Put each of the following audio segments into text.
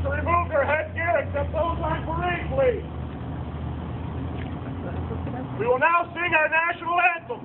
to remove their headgear except those on parade, please. We will now sing our national anthem.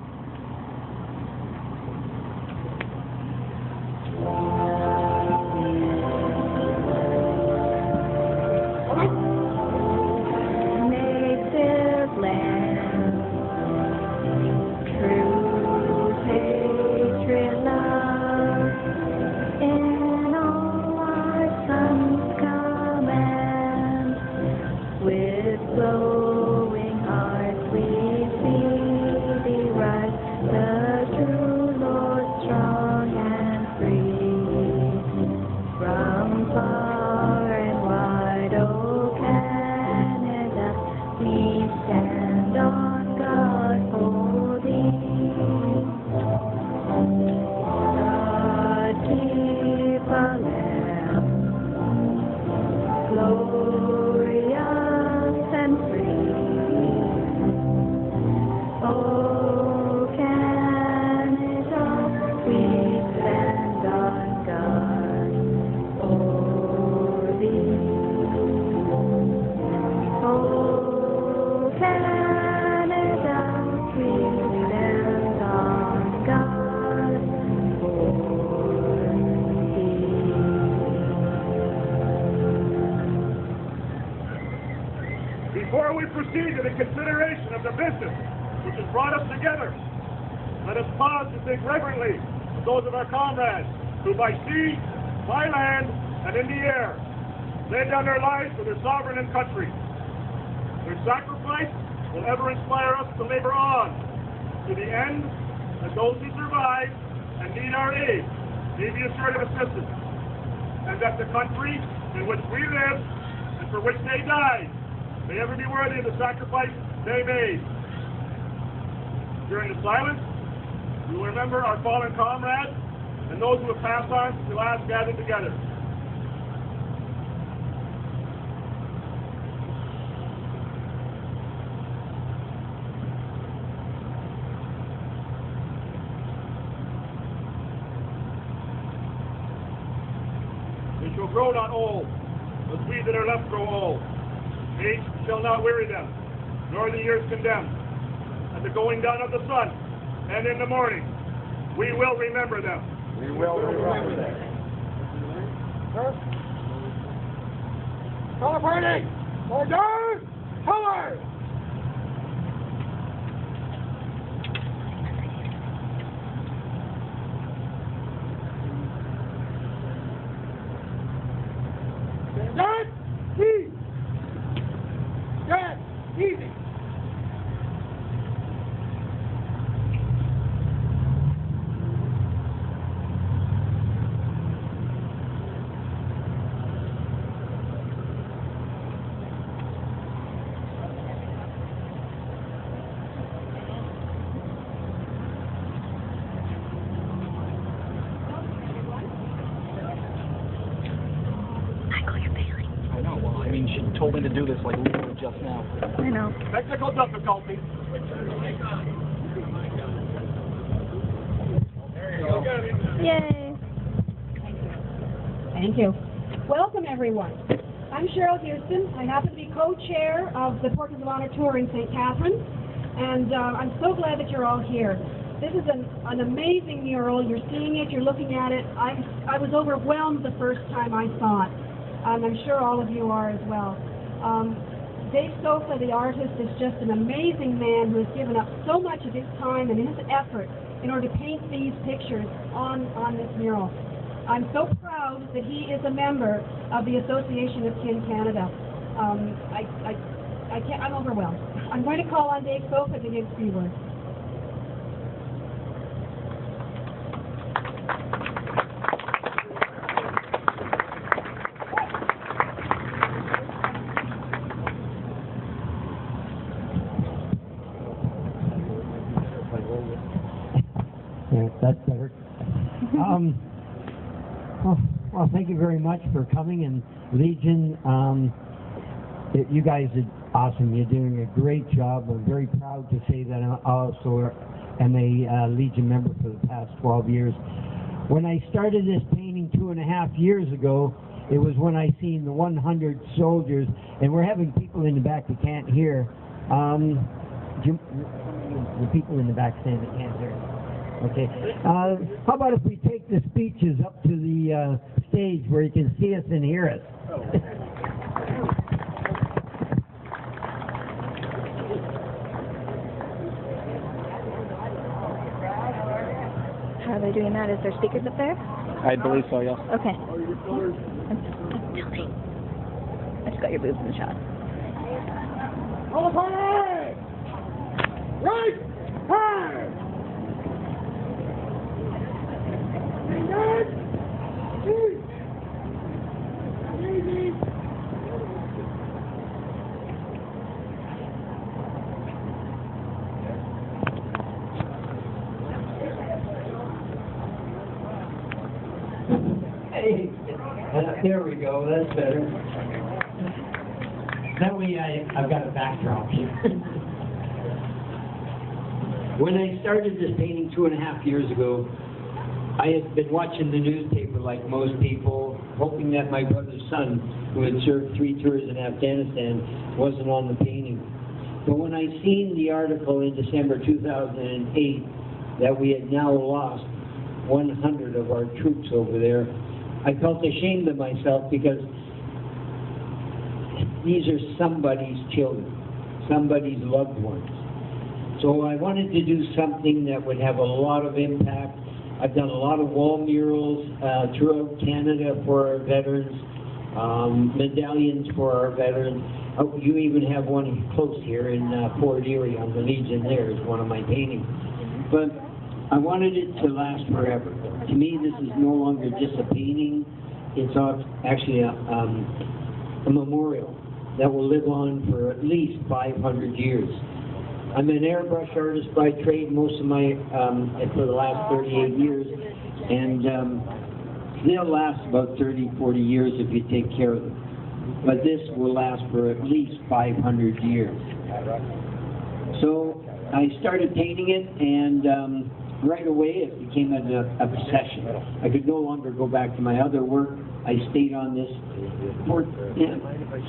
Before we proceed to the consideration of the business which has brought us together, let us pause to think reverently of those of our comrades who by sea, by land, and in the air laid down their lives for their sovereign and country. Their sacrifice will ever inspire us to labor on to the end that those who survive and need our aid may be assured of assistance, and that the country in which we live and for which they died may ever be worthy of the sacrifice they made. During the silence, we will remember our fallen comrades and those who have passed on since we last gathered together. They shall grow not old, as we that are left grow old. Age shall not weary them, nor the years condemn. At the going down of the sun, and in the morning, we will remember them. We will remember them. Color party! Order! Color! Stand! Easy! Stand! Easy! She told me to do this like literally just now. I know. Technical difficulties. There you go. Yay. Thank you. Welcome, everyone. I'm Cheryl Huston. I happen to be co-chair of the Portraits of Honor Tour in St. Catharines, and I'm so glad that you're all here. This is an amazing mural. You're seeing it, you're looking at it. I was overwhelmed the first time I saw it, and I'm sure all of you are as well. Sopha, the artist, is just an amazing man who has given up so much of his time and his effort in order to paint these pictures on this mural. I'm so proud that he is a member of the Association of Kin Canada. I'm overwhelmed. I'm going to call on Sopha to give 3 words. That's better. Well, thank you very much for coming, and Legion, you guys are awesome. You're doing a great job. I'm very proud to say that I also am a Legion member for the past 12 years. When I started this painting 2.5 years ago, it was when I seen the 100 soldiers, and we're having people in the back that can't hear. The people in the back saying they can't hear. Okay. How about if we take the speeches up to the stage where you can see us and hear us? How are they doing that? Is there speakers up there? I believe so, yes. Okay. I'm telling. I just got your boobs in the shot. All right! Right! High! Hey, there we go. That's better. That way I've got a backdrop here. When I started this painting 2.5 years ago, I had been watching the newspaper like most people, hoping that my brother's son, who had served 3 tours in Afghanistan, wasn't on the painting. But when I seen the article in December 2008 that we had now lost 100 of our troops over there, I felt ashamed of myself, because these are somebody's children, somebody's loved ones. So I wanted to do something that would have a lot of impact. I've done a lot of wall murals throughout Canada for our veterans, medallions for our veterans. Oh, you even have one close here in Fort Erie on the Legion. There is one of my paintings. But I wanted it to last forever. To me, this is no longer just a painting. It's actually a memorial that will live on for at least 500 years. I'm an airbrush artist by trade most of my, for the last 38 years, and they'll last about 30, 40 years if you take care of them. But this will last for at least 500 years. So I started painting it, and right away it became an obsession. I could no longer go back to my other work. I stayed on this for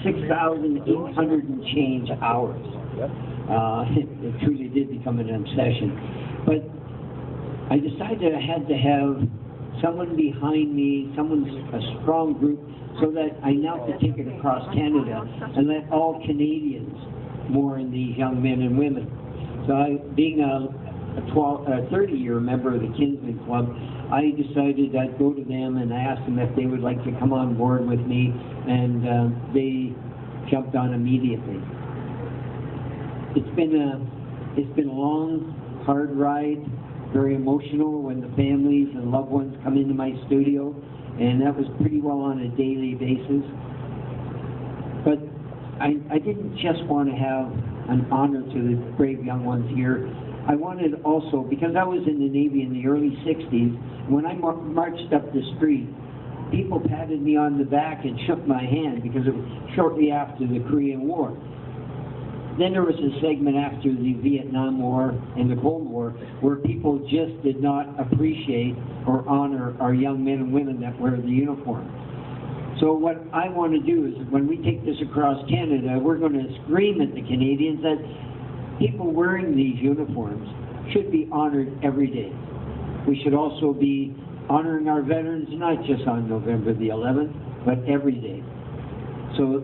6,800 and change hours. It truly did become an obsession. But I decided I had to have someone behind me, a strong group, so that I now could take it across Canada and let all Canadians mourn these young men and women. So being a 30-year member of the Kinsman Club, I decided I'd go to them and ask them if they would like to come on board with me, and they jumped on immediately. It's been a long, hard ride, very emotional when the families and loved ones come into my studio, and that was pretty well on a daily basis. But I didn't just want to have an honor to the brave young ones here. I wanted also, because I was in the Navy in the early 60s, when I marched up the street, people patted me on the back and shook my hand, because it was shortly after the Korean War. Then there was a segment after the Vietnam War and the Cold War where people just did not appreciate or honor our young men and women that wear the uniform. So what I want to do is, when we take this across Canada, we're going to scream at the Canadians that people wearing these uniforms should be honored every day. We should also be honoring our veterans, not just on November the 11th, but every day. So,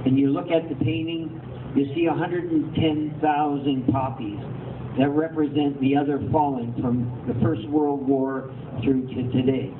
and you look at the painting, you see 110,000 poppies that represent the other fallen from the First World War through to today.